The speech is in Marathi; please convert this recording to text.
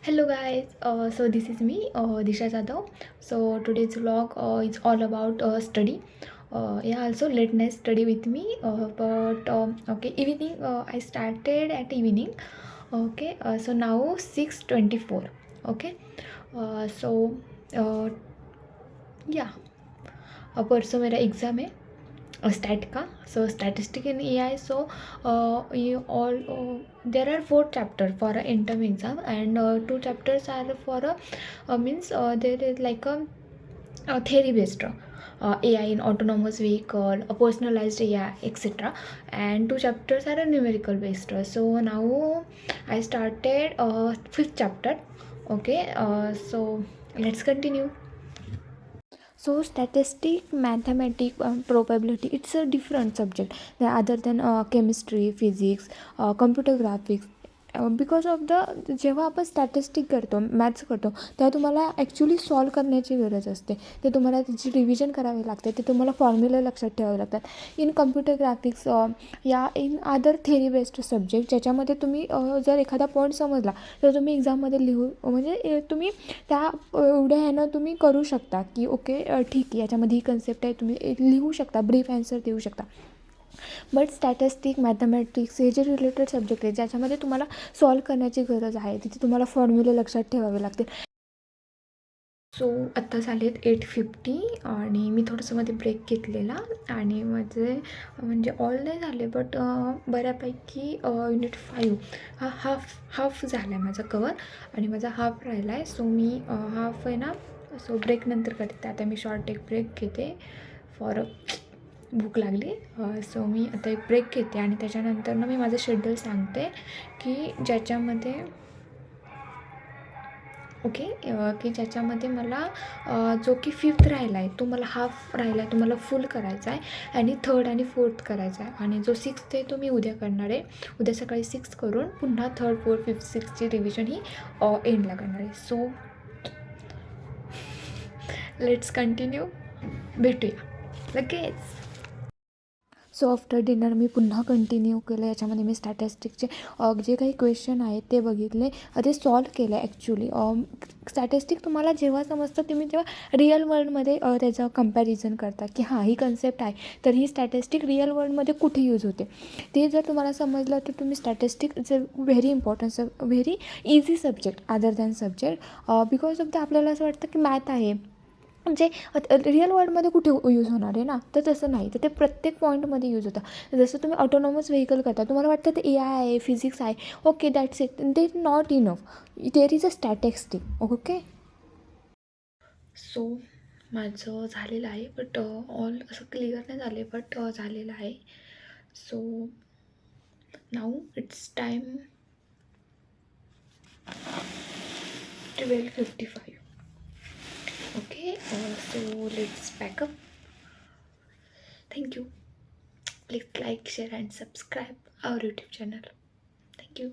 Hello guys, so this is me, Disha Jadhav. So today's vlog is all about study. Yeah, also late night study with me. But okay, evening. I started at evening. Okay, so now 6:24. Okay, so uh, yeah, परसों मेरा एग्ज़ाम है स्टैट का. So statistic in AI. So you all there are 4 chapters for a interim exam, and 2 chapters are for a means there is like a theory based AI in autonomous vehicle, a personalized AI, etc. And 2 chapters are a numerical based. So now I started 5th chapter. Okay, so let's continue. So statistic, mathematics, probability, it's a different subject other than chemistry, physics, computer graphics. Because of the जेव्हा आपण स्टॅटिस्टिक करतो, मॅथ्स करतो, तेव्हा तुम्हाला ॲक्च्युली सॉल्व करण्याची गरज असते. ते तुम्हाला त्याची रिव्हिजन करावी लागते, ते तुम्हाला फॉर्म्युला लक्षात ठेवावे लागतात. इन कम्प्युटर ग्राफिक्स या in other theory based subject ज्याच्यामध्ये तुम्ही जर एखादा पॉईंट समजला तर तुम्ही एक्झाममध्ये लिहू म्हणजे तुम्ही त्या एवढ्या ह्यानं तुम्ही करू शकता की ओके ठीक आहे याच्यामध्ये ही कन्सेप्ट आहे, तुम्ही लिहू शकता, ब्रीफ ॲन्सर देऊ शकता. बट स्टॅटिस्टिक, मॅथमॅटिक्स हे जे रिलेटेड सब्जेक्ट आहेत ज्याच्यामध्ये तुम्हाला सॉल्व करण्याची गरज आहे, तिथे तुम्हाला फॉर्म्युले लक्षात ठेवावे लागतील. सो आत्ता झालेत 8:50 आणि मी थोडंसं मध्ये ब्रेक घेतलेला आणि माझे म्हणजे ऑल नाही झाले बट बऱ्यापैकी युनिट 5 हा हाफ झाला आहे माझा कवर आणि माझा हाफ राहिला आहे. सो मी हाफ आहे ना, सो ब्रेक नंतर करते. आता मी शॉर्ट एक ब्रेक घेते फॉर भूक लागली. सो मी आता एक ब्रेक घेते आणि त्याच्यानंतर ना मी माझं शेड्यूल सांगते की ज्याच्यामध्ये ओके की ज्याच्यामध्ये मला जो की 5th राहिला आहे तो मला हाफ राहिला आहे, तो मला फुल करायचा आहे आणि 3rd आणि 4th करायचा आहे. आणि जो 6th आहे तो मी उद्या करणार आहे. उद्या सकाळी 6 करून पुन्हा 3rd, 4th, 5th, 6ची रिव्हिजन ही एंडला करणार आहे. सो लेट्स कंटिन्यू, भेटूया लगेच. सो आफ्टर डिनर मी पुन्हा कंटिन्यू केलं. याच्यामध्ये मी स्टॅटिस्टिकचे जे काही क्वेश्चन आहेत ते बघितले, ते सॉल्व केलं. ॲक्च्युली स्टॅटिस्टिक तुम्हाला जेव्हा समजतं तुम्ही तेव्हा रिअल वर्ल्डमध्ये त्याचं कम्पॅरिझन करता की हां ही कन्सेप्ट आहे तर ही स्टॅटिस्टिक रिअल वर्ल्डमध्ये कुठे यूज होते ते जर तुम्हाला समजलं तर तुम्ही statistic is a very important very easy subject other than subject because of the आपल्याला असं वाटतं की मॅथ आहे म्हणजे रिअल वर्ल्डमध्ये कुठे यूज होणार आहे ना, तर तसं नाही. तर ते प्रत्येक पॉईंटमध्ये यूज होतं. जसं तुम्ही ऑटोनॉमस व्हेकल करता, तुम्हाला वाटतं ते AI आहे, फिजिक्स आहे, okay that's it. They not enough, there is a statistic. Okay, so माझं झालेलं आहे बट ऑल असं क्लिअर नाही झाले बट झालेलं आहे. So now it's time 12:55. Okay, so let's pack up. Thank you. Please like, share and subscribe our YouTube channel. Thank you.